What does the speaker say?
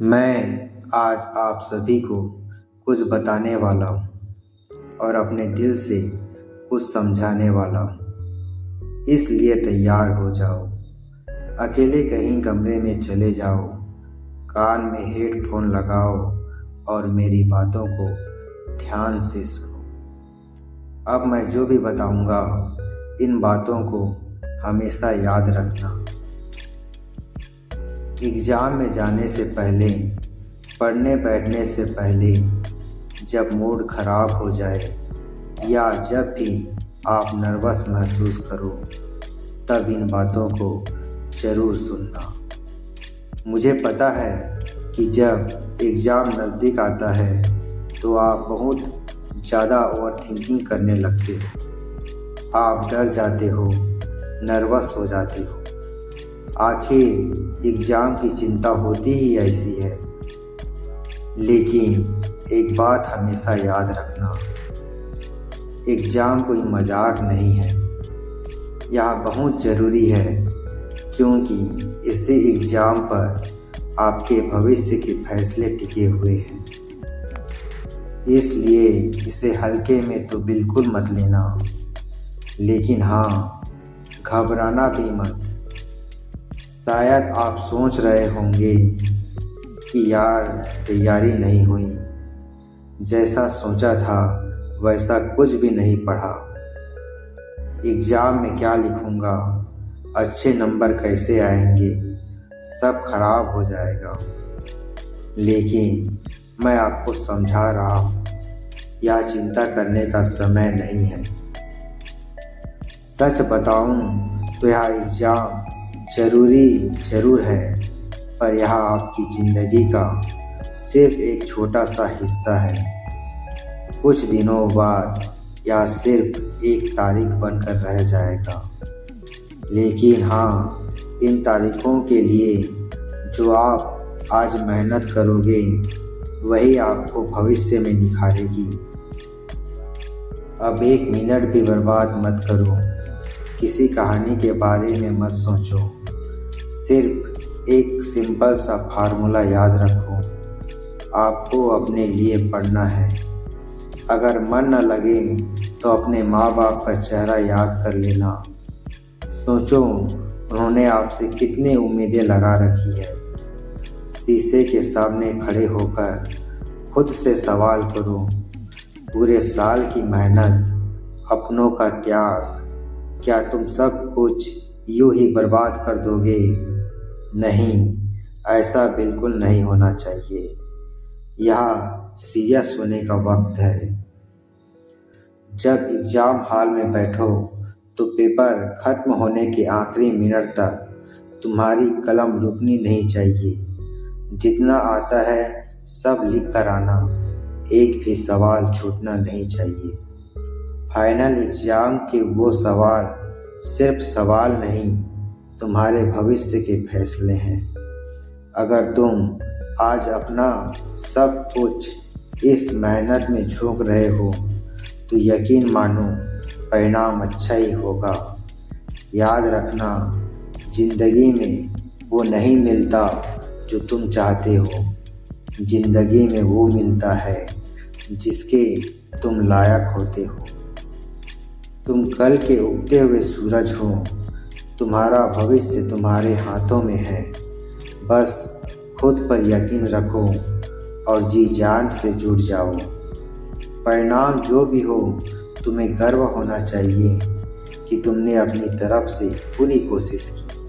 मैं आज आप सभी को कुछ बताने वाला हूँ और अपने दिल से कुछ समझाने वाला हूँ। इसलिए तैयार हो जाओ। अकेले कहीं कमरे में चले जाओ, कान में हेडफोन लगाओ और मेरी बातों को ध्यान से सुनो। अब मैं जो भी बताऊँगा, इन बातों को हमेशा याद रखना। एग्ज़ाम में जाने से पहले, पढ़ने बैठने से पहले, जब मूड खराब हो जाए या जब भी आप नर्वस महसूस करो, तब इन बातों को ज़रूर सुनना। मुझे पता है कि जब एग्ज़ाम नज़दीक आता है तो आप बहुत ज़्यादा ओवरथिंकिंग करने लगते हो। आप डर जाते हो, नर्वस हो जाते हो। आखिर एग्ज़ाम की चिंता होती ही ऐसी है। लेकिन एक बात हमेशा याद रखना, एग्ज़ाम कोई मजाक नहीं है। यह बहुत ज़रूरी है, क्योंकि इसी एग्ज़ाम पर आपके भविष्य के फैसले टिके हुए हैं। इसलिए इसे हल्के में तो बिल्कुल मत लेना, लेकिन हाँ, घबराना भी मत। शायद आप सोच रहे होंगे कि यार, तैयारी नहीं हुई, जैसा सोचा था वैसा कुछ भी नहीं पढ़ा, एग्ज़ाम में क्या लिखूंगा, अच्छे नंबर कैसे आएंगे, सब खराब हो जाएगा। लेकिन मैं आपको समझा रहा हूँ, यह चिंता करने का समय नहीं है। सच बताऊँ तो यह एग्ज़ाम ज़रूरी ज़रूर है, पर यह आपकी ज़िंदगी का सिर्फ एक छोटा सा हिस्सा है। कुछ दिनों बाद यह सिर्फ एक तारीख बनकर रह जाएगा। लेकिन हाँ, इन तारीखों के लिए जो आप आज मेहनत करोगे, वही आपको भविष्य में निखारेगी। अब एक मिनट भी बर्बाद मत करो, किसी कहानी के बारे में मत सोचो। सिर्फ एक सिंपल सा फार्मूला याद रखो, आपको अपने लिए पढ़ना है। अगर मन न लगे तो अपने माँ बाप का चेहरा याद कर लेना। सोचो, उन्होंने आपसे कितनी उम्मीदें लगा रखी है। शीशे के सामने खड़े होकर खुद से सवाल करो, पूरे साल की मेहनत, अपनों का त्याग, क्या तुम सब कुछ यूं ही बर्बाद कर दोगे? नहीं, ऐसा बिल्कुल नहीं होना चाहिए। यह सीरियस होने का वक्त है। जब एग्ज़ाम हॉल में बैठो तो पेपर खत्म होने के आखिरी मिनट तक तुम्हारी कलम रुकनी नहीं चाहिए। जितना आता है सब लिख कर आना, एक भी सवाल छूटना नहीं चाहिए। फाइनल एग्ज़ाम के वो सवाल सिर्फ सवाल नहीं, तुम्हारे भविष्य के फैसले हैं। अगर तुम आज अपना सब कुछ इस मेहनत में झोंक रहे हो, तो यकीन मानो परिणाम अच्छा ही होगा। याद रखना, ज़िंदगी में वो नहीं मिलता जो तुम चाहते हो, ज़िंदगी में वो मिलता है जिसके तुम लायक होते हो। तुम कल के उगते हुए सूरज हो, तुम्हारा भविष्य तुम्हारे हाथों में है। बस खुद पर यकीन रखो और जी जान से जुट जाओ। परिणाम जो भी हो, तुम्हें गर्व होना चाहिए कि तुमने अपनी तरफ से पूरी कोशिश की।